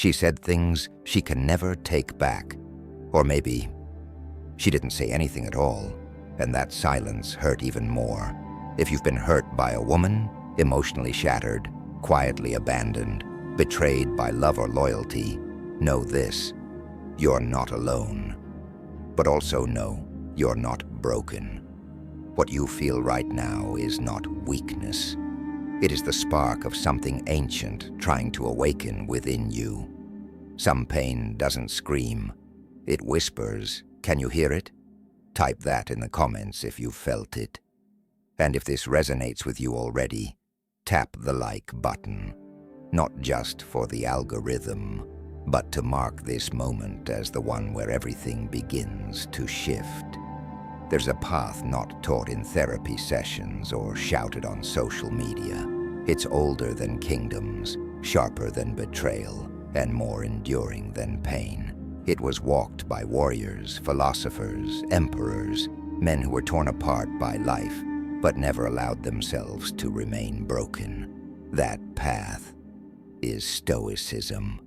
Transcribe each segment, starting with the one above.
She said things she can never take back. Or maybe she didn't say anything at all, and that silence hurt even more. If you've been hurt by a woman, emotionally shattered, quietly abandoned, betrayed by love or loyalty, know this: you're not alone. But also know you're not broken. What you feel right now is not weakness. It is the spark of something ancient trying to awaken within you. Some pain doesn't scream. It whispers. Can you hear it? Type that in the comments if you felt it. And if this resonates with you already, tap the like button. Not just for the algorithm, but to mark this moment as the one where everything begins to shift. There's a path not taught in therapy sessions or shouted on social media. It's older than kingdoms, sharper than betrayal, and more enduring than pain. It was walked by warriors, philosophers, emperors, men who were torn apart by life, but never allowed themselves to remain broken. That path is Stoicism.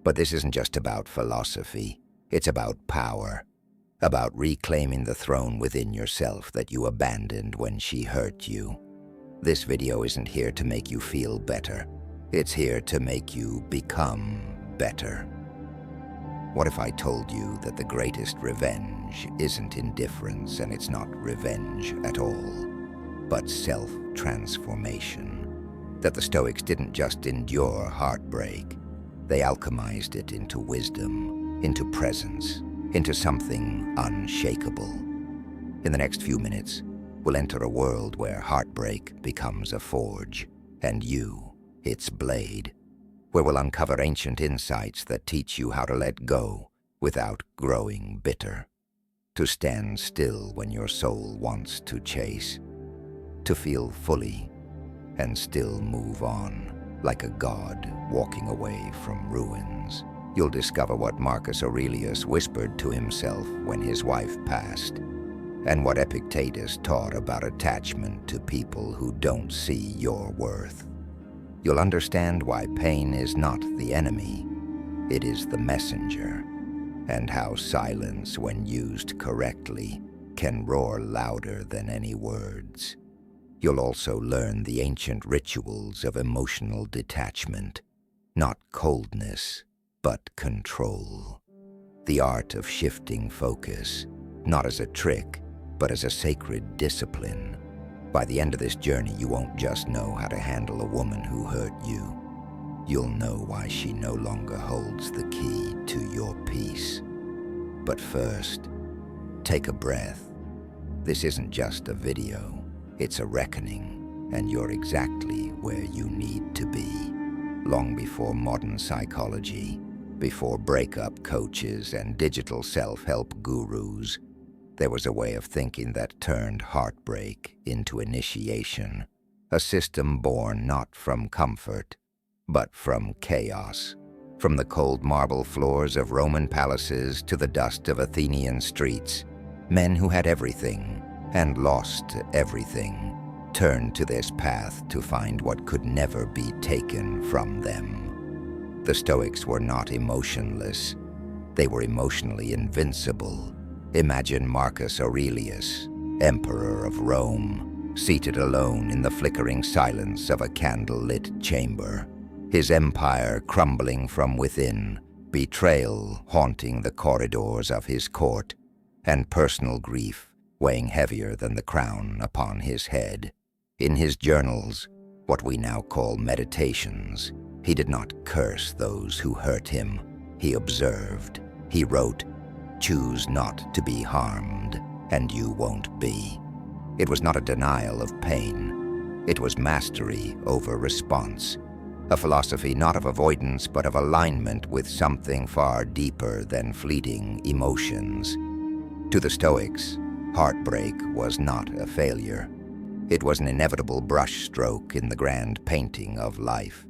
But this isn't just about philosophy. It's about power. About reclaiming the throne within yourself that you abandoned when she hurt you. This video isn't here to make you feel better. It's here to make you become better. What if I told you that the greatest revenge isn't indifference, and it's not revenge at all, but self-transformation? That the Stoics didn't just endure heartbreak. They alchemized it into wisdom, into presence, into something unshakable. In the next few minutes, we'll enter a world where heartbreak becomes a forge, and you, its blade, where we'll uncover ancient insights that teach you how to let go without growing bitter, to stand still when your soul wants to chase, to feel fully and still move on, like a god walking away from ruins. You'll discover what Marcus Aurelius whispered to himself when his wife passed, and what Epictetus taught about attachment to people who don't see your worth. You'll understand why pain is not the enemy, it is the messenger, and how silence, when used correctly, can roar louder than any words. You'll also learn the ancient rituals of emotional detachment, not coldness, but control. The art of shifting focus, not as a trick, but as a sacred discipline. By the end of this journey, you won't just know how to handle a woman who hurt you. You'll know why she no longer holds the key to your peace. But first, take a breath. This isn't just a video, it's a reckoning, and you're exactly where you need to be. Long before modern psychology, before breakup coaches and digital self-help gurus, there was a way of thinking that turned heartbreak into initiation, a system born not from comfort, but from chaos. From the cold marble floors of Roman palaces to the dust of Athenian streets, men who had everything and lost everything turned to this path to find what could never be taken from them. The Stoics were not emotionless. They were emotionally invincible. Imagine Marcus Aurelius, emperor of Rome, seated alone in the flickering silence of a candle-lit chamber, his empire crumbling from within, betrayal haunting the corridors of his court, and personal grief weighing heavier than the crown upon his head. In his journals, what we now call meditations, he did not curse those who hurt him. He observed. He wrote, "Choose not to be harmed, and you won't be." It was not a denial of pain. It was mastery over response. A philosophy not of avoidance, but of alignment with something far deeper than fleeting emotions. To the Stoics, heartbreak was not a failure. It was an inevitable brushstroke in the grand painting of life.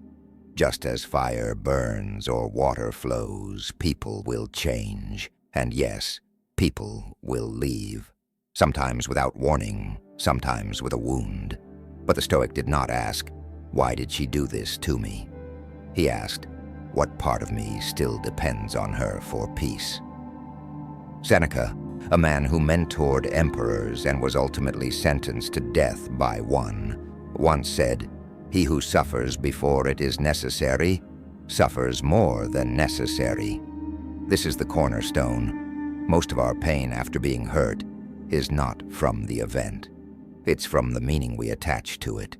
Just as fire burns or water flows, people will change. And yes, people will leave. Sometimes without warning, sometimes with a wound. But the Stoic did not ask, "Why did she do this to me?" He asked, What part of me still depends on her for peace? Seneca, a man who mentored emperors and was ultimately sentenced to death by one, once said, "He who suffers before it is necessary suffers more than necessary." This is the cornerstone. Most of our pain after being hurt is not from the event. It's from the meaning we attach to it,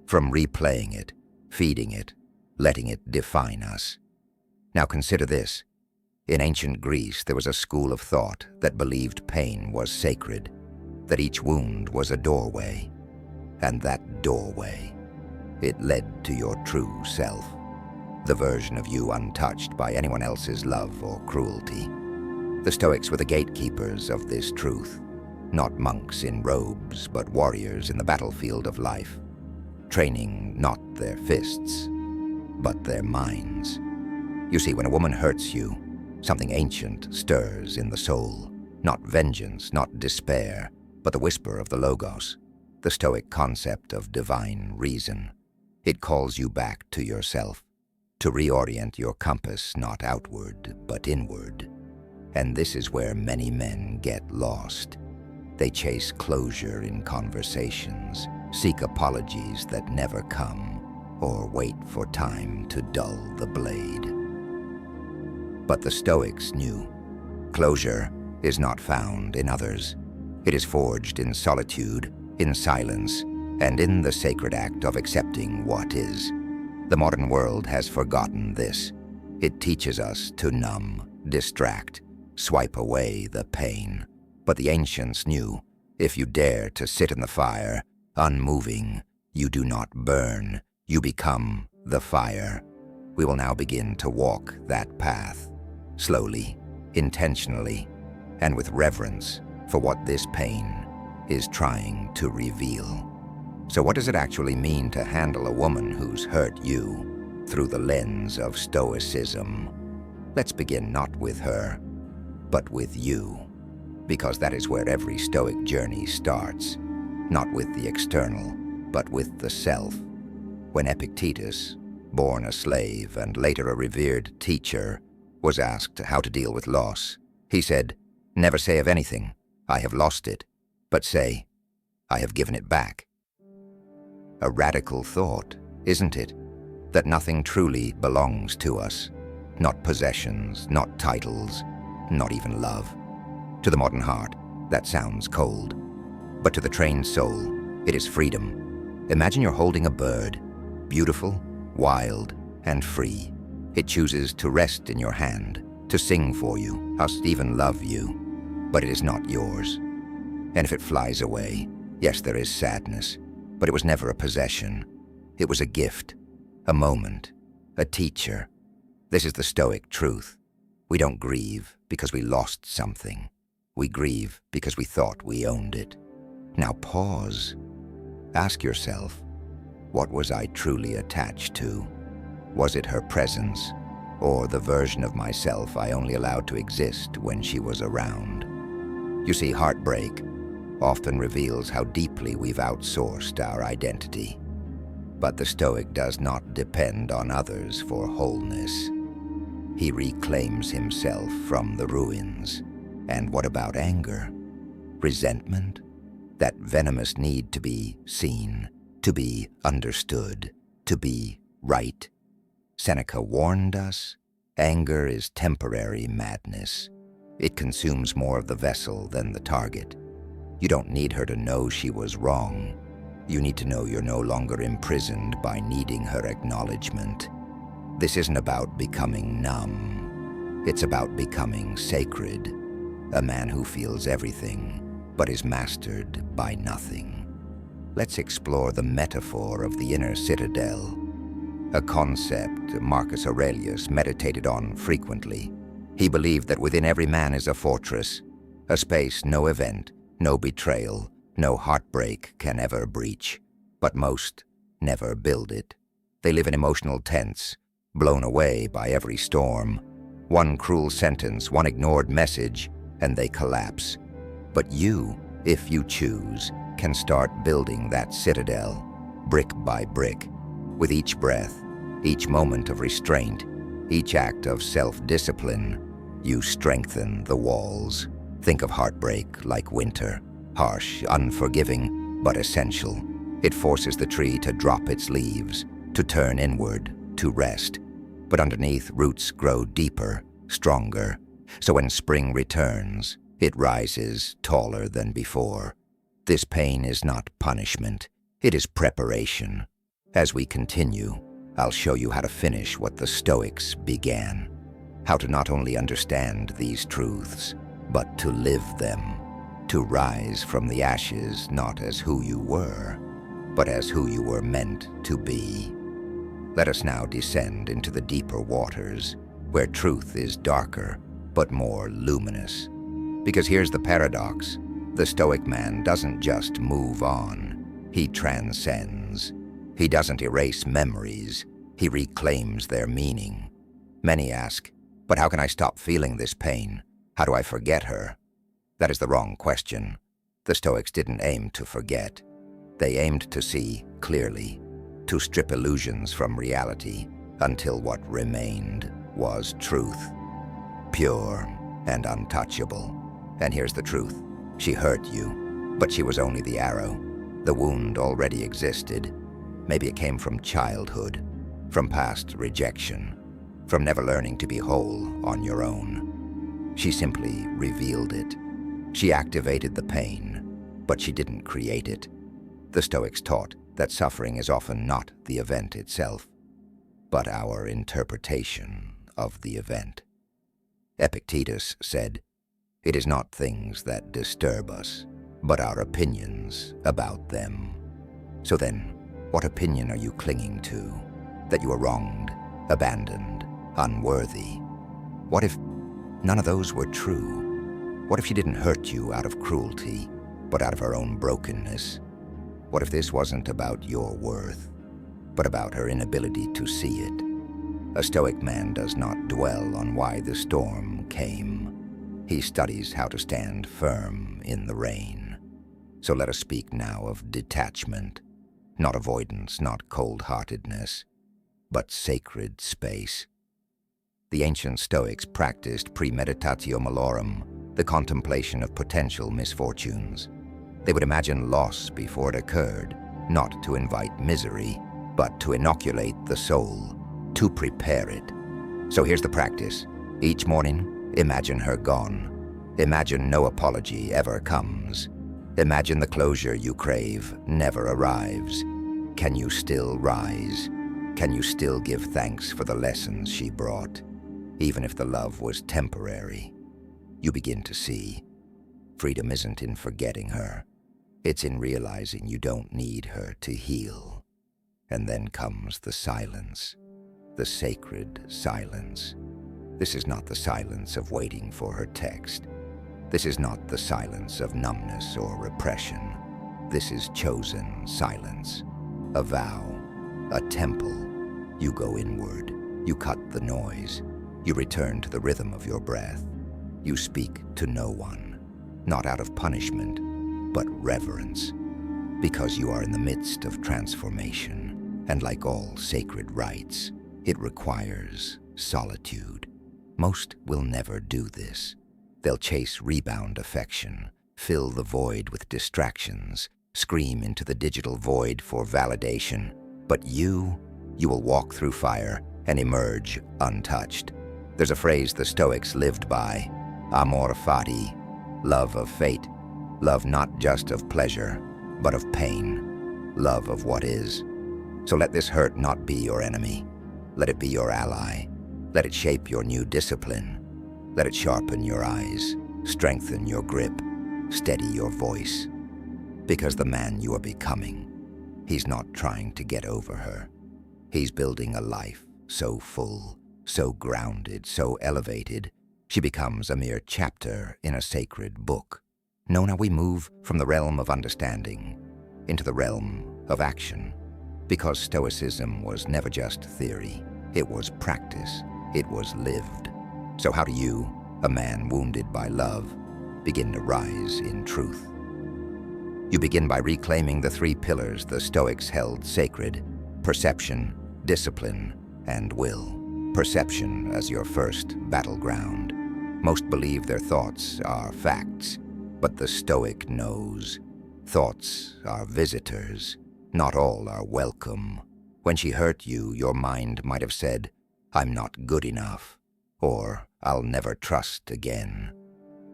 from replaying it, feeding it, letting it define us. Now consider this. In ancient Greece, there was a school of thought that believed pain was sacred, that each wound was a doorway, and that doorway, it led to your true self, the version of you untouched by anyone else's love or cruelty. The Stoics were the gatekeepers of this truth, not monks in robes, but warriors in the battlefield of life, training not their fists, but their minds. You see, when a woman hurts you, something ancient stirs in the soul, not vengeance, not despair, but the whisper of the Logos, the Stoic concept of divine reason. It calls you back to yourself, to reorient your compass not outward, but inward. And this is where many men get lost. They chase closure in conversations, seek apologies that never come, or wait for time to dull the blade. But the Stoics knew. Closure is not found in others. It is forged in solitude, in silence, and in the sacred act of accepting what is. The modern world has forgotten this. It teaches us to numb, distract, swipe away the pain. But the ancients knew, if you dare to sit in the fire, unmoving, you do not burn, you become the fire. We will now begin to walk that path, slowly, intentionally, and with reverence for what this pain is trying to reveal. So what does it actually mean to handle a woman who's hurt you through the lens of Stoicism? Let's begin not with her, but with you, because that is where every Stoic journey starts, not with the external, but with the self. When Epictetus, born a slave and later a revered teacher, was asked how to deal with loss, he said, "Never say of anything, 'I have lost it,' but say, 'I have given it back.'" A radical thought, isn't it? That nothing truly belongs to us. Not possessions, not titles, not even love. To the modern heart, that sounds cold. But to the trained soul, it is freedom. Imagine you're holding a bird, beautiful, wild, and free. It chooses to rest in your hand, to sing for you, must even love you, but it is not yours. And if it flies away, yes, there is sadness, but it was never a possession. It was a gift, a moment, a teacher. This is the Stoic truth. We don't grieve because we lost something. We grieve because we thought we owned it. Now pause. Ask yourself, what was I truly attached to? Was it her presence, or the version of myself I only allowed to exist when she was around? You see, heartbreak often reveals how deeply we've outsourced our identity. But the Stoic does not depend on others for wholeness. He reclaims himself from the ruins. And what about anger? Resentment? That venomous need to be seen, to be understood, to be right? Seneca warned us, anger is temporary madness. It consumes more of the vessel than the target. You don't need her to know she was wrong. You need to know you're no longer imprisoned by needing her acknowledgement. This isn't about becoming numb. It's about becoming sacred. A man who feels everything, but is mastered by nothing. Let's explore the metaphor of the inner citadel, a concept Marcus Aurelius meditated on frequently. He believed that within every man is a fortress, a space no event, no betrayal, no heartbreak can ever breach, but most never build it. They live in emotional tents, blown away by every storm. One cruel sentence, one ignored message, and they collapse. But you, if you choose, can start building that citadel, brick by brick. With each breath, each moment of restraint, Each act of self-discipline, you strengthen the walls. Think of heartbreak like winter, harsh, unforgiving, but essential. It forces the tree to drop its leaves, to turn inward, to rest. But underneath, roots grow deeper, stronger. So when spring returns, it rises taller than before. This pain is not punishment. It is preparation. As we continue, I'll show you how to finish what the Stoics began. How to not only understand these truths, but to live them. To rise from the ashes not as who you were, but as who you were meant to be. Let us now descend into the deeper waters, where truth is darker, but more luminous. Because here's the paradox. The Stoic man doesn't just move on, he transcends. He doesn't erase memories, he reclaims their meaning. Many ask, but how can I stop feeling this pain? How do I forget her? That is the wrong question. The Stoics didn't aim to forget. They aimed to see clearly, to strip illusions from reality until what remained was truth. Pure and untouchable. And here's the truth. She hurt you, but she was only the arrow. The wound already existed. Maybe it came from childhood, from past rejection, from never learning to be whole on your own. She simply revealed it. She activated the pain, but she didn't create it. The Stoics taught that suffering is often not the event itself, but our interpretation of the event. Epictetus said, "It is not things that disturb us, but our opinions about them." So then, what opinion are you clinging to? That you are wronged, abandoned, unworthy? What if none of those were true? What if she didn't hurt you out of cruelty, but out of her own brokenness? What if this wasn't about your worth, but about her inability to see it? A Stoic man does not dwell on why the storm came. He studies how to stand firm in the rain. So let us speak now of detachment, not avoidance, not cold-heartedness, but sacred space. The ancient Stoics practiced premeditatio malorum, the contemplation of potential misfortunes. They would imagine loss before it occurred, not to invite misery, but to inoculate the soul, to prepare it. So here's the practice. Each morning, imagine her gone. Imagine no apology ever comes. Imagine the closure you crave never arrives. Can you still rise? Can you still give thanks for the lessons she brought? Even if the love was temporary, you begin to see. Freedom isn't in forgetting her. It's in realizing you don't need her to heal. And then comes the silence, the sacred silence. This is not the silence of waiting for her text. This is not the silence of numbness or repression. This is chosen silence, a vow, a temple. You go inward, you cut the noise, you return to the rhythm of your breath. You speak to no one, not out of punishment, but reverence, because you are in the midst of transformation, and like all sacred rites, it requires solitude. Most will never do this. They'll chase rebound affection, fill the void with distractions, scream into the digital void for validation. But you will walk through fire and emerge untouched. There's a phrase the Stoics lived by, amor fati, love of fate, love not just of pleasure, but of pain, love of what is. So let this hurt not be your enemy. Let it be your ally. Let it shape your new discipline. Let it sharpen your eyes, strengthen your grip, steady your voice. Because the man you are becoming, he's not trying to get over her. He's building a life so full, so grounded, so elevated, she becomes a mere chapter in a sacred book. Know how we move from the realm of understanding into the realm of action. Because Stoicism was never just theory, it was practice, it was lived. So how do you, a man wounded by love, begin to rise in truth? You begin by reclaiming the three pillars the Stoics held sacred: perception, discipline, and will. perception as your first battleground. Most believe their thoughts are facts, but the Stoic knows. Thoughts are visitors. Not all are welcome. When she hurt you, your mind might have said, "I'm not good enough," or "I'll never trust again."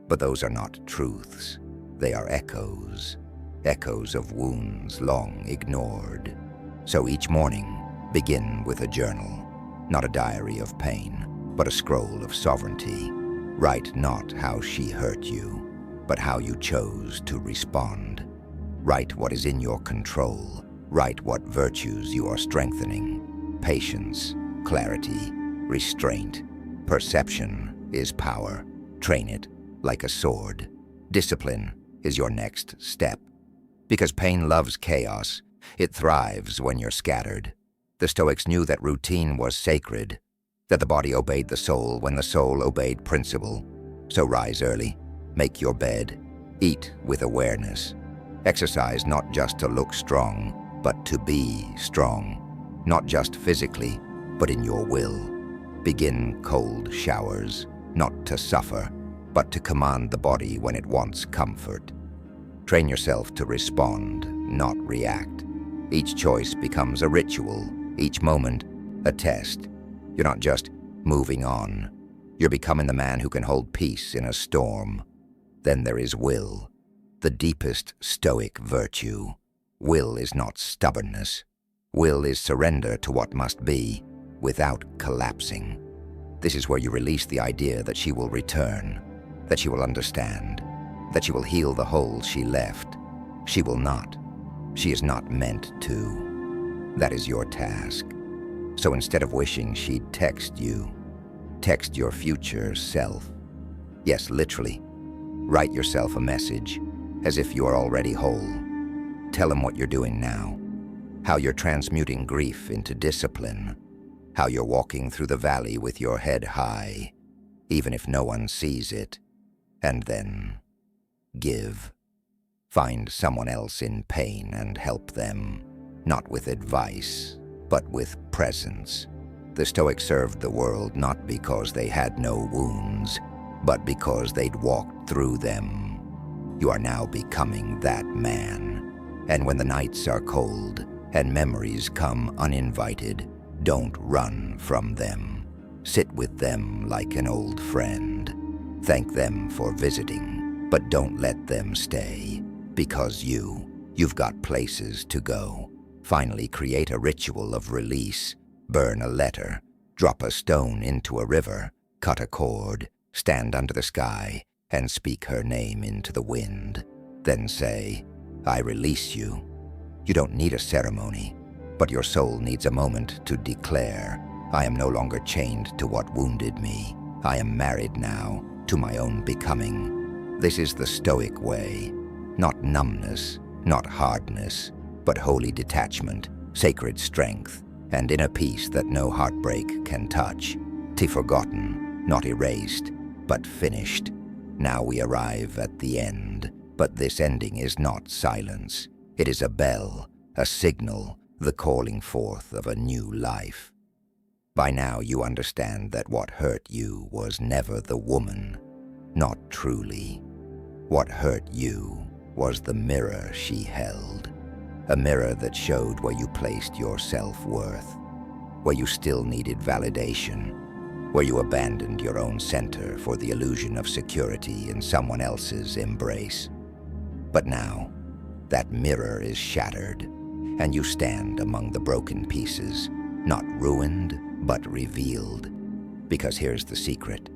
But those are not truths. They are echoes. Echoes of wounds long ignored. So each morning, begin with a journal. Not a diary of pain, but a scroll of sovereignty. Write not how she hurt you, but how you chose to respond. Write what is in your control. Write what virtues you are strengthening. Patience, clarity, restraint. Perception is power. Train it like a sword. Discipline is your next step. Because pain loves chaos, it thrives when you're scattered. The Stoics knew that routine was sacred, that the body obeyed the soul when the soul obeyed principle. So rise early, make your bed, eat with awareness. Exercise not just to look strong, but to be strong. Not just physically, but in your will. Begin cold showers, not to suffer, but to command the body when it wants comfort. Train yourself to respond, not react. Each choice becomes a ritual, each moment a test. You're not just moving on. You're becoming the man who can hold peace in a storm. Then there is will, the deepest Stoic virtue. Will is not stubbornness. Will is surrender to what must be, without collapsing. This is where you release the idea that she will return, that she will understand, that she will heal the holes she left. She will not. She is not meant to. That is your task. So instead of wishing she'd text you, text your future self. Yes, literally. Write yourself a message, as if you are already whole. Tell him what you're doing now, how you're transmuting grief into discipline, how you're walking through the valley with your head high, even if no one sees it. And then give. Find someone else in pain and help them, not with advice, but with presence. The Stoics served the world not because they had no wounds, but because they'd walked through them. You are now becoming that man. And when the nights are cold and memories come uninvited, don't run from them. Sit with them like an old friend. Thank them for visiting, but don't let them stay. Because you've got places to go. Finally, create a ritual of release. Burn a letter, drop a stone into a river, cut a cord, stand under the sky, and speak her name into the wind. Then say, "I release you." You don't need a ceremony, but your soul needs a moment to declare, "I am no longer chained to what wounded me. I am married now to my own becoming." This is the Stoic way. Not numbness, not hardness, but holy detachment, sacred strength, and inner peace that no heartbreak can touch. To forgotten, not erased, but finished. Now we arrive at the end, but this ending is not silence. It is a bell, a signal, the calling forth of a new life. By now you understand that what hurt you was never the woman, not truly. What hurt you was the mirror she held, a mirror that showed where you placed your self-worth, where you still needed validation, where you abandoned your own center for the illusion of security in someone else's embrace. But now, that mirror is shattered, and you stand among the broken pieces, not ruined, but revealed. Because here's the secret: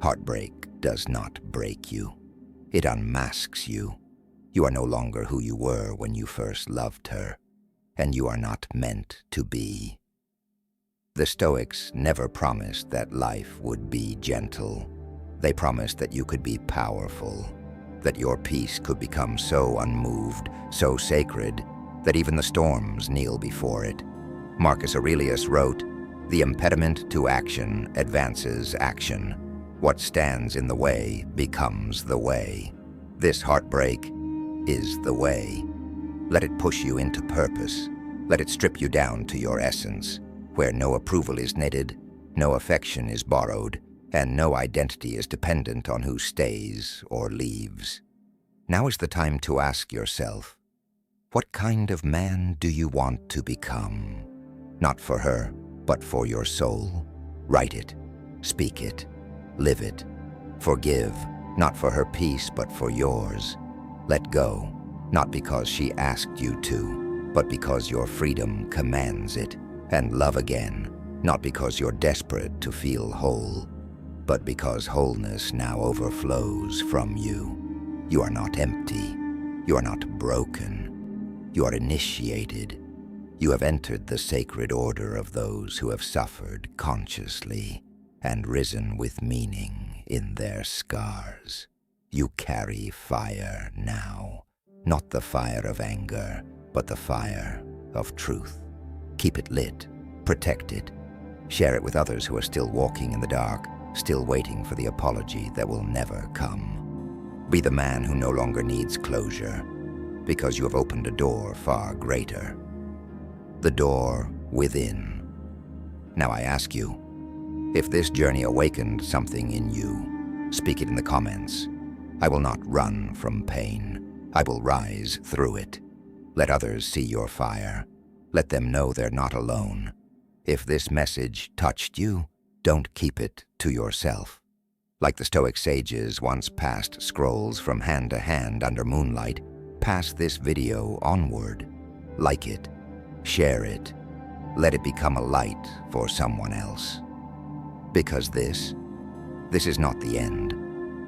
heartbreak does not break you. It unmasks you. You are no longer who you were when you first loved her, and you are not meant to be. The Stoics never promised that life would be gentle. They promised that you could be powerful, that your peace could become so unmoved, so sacred, that even the storms kneel before it. Marcus Aurelius wrote, "The impediment to action advances action. What stands in the way becomes the way." This heartbreak is the way. Let it push you into purpose. Let it strip you down to your essence, where no approval is needed, No affection is borrowed, and no identity is dependent on who stays or leaves. Now is the time to ask yourself, what kind of man do you want to become? Not for her, but for your soul. Write it, speak it, live it. Forgive, not for her peace, but for yours. Let go, not because she asked you to, but because your freedom commands it. And love again, not because you're desperate to feel whole, but because wholeness now overflows from you. You are not empty. You are not broken. You are initiated. You have entered the sacred order of those who have suffered consciously and risen with meaning in their scars. You carry fire now, not the fire of anger, but the fire of truth. Keep it lit, protect it, share it with others who are still walking in the dark, still waiting for the apology that will never come. Be the man who no longer needs closure, because you have opened a door far greater. The door within. Now I ask you, if this journey awakened something in you, speak it in the comments. I will not run from pain. I will rise through it. Let others see your fire. Let them know they're not alone. If this message touched you, don't keep it to yourself. Like the Stoic sages once passed scrolls from hand to hand under moonlight, pass this video onward. Like it, share it, let it become a light for someone else. Because this is not the end.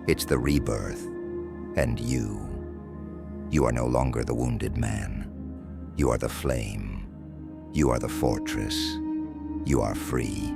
It's the rebirth. And you are no longer the wounded man. You are the flame. You are the fortress. You are free.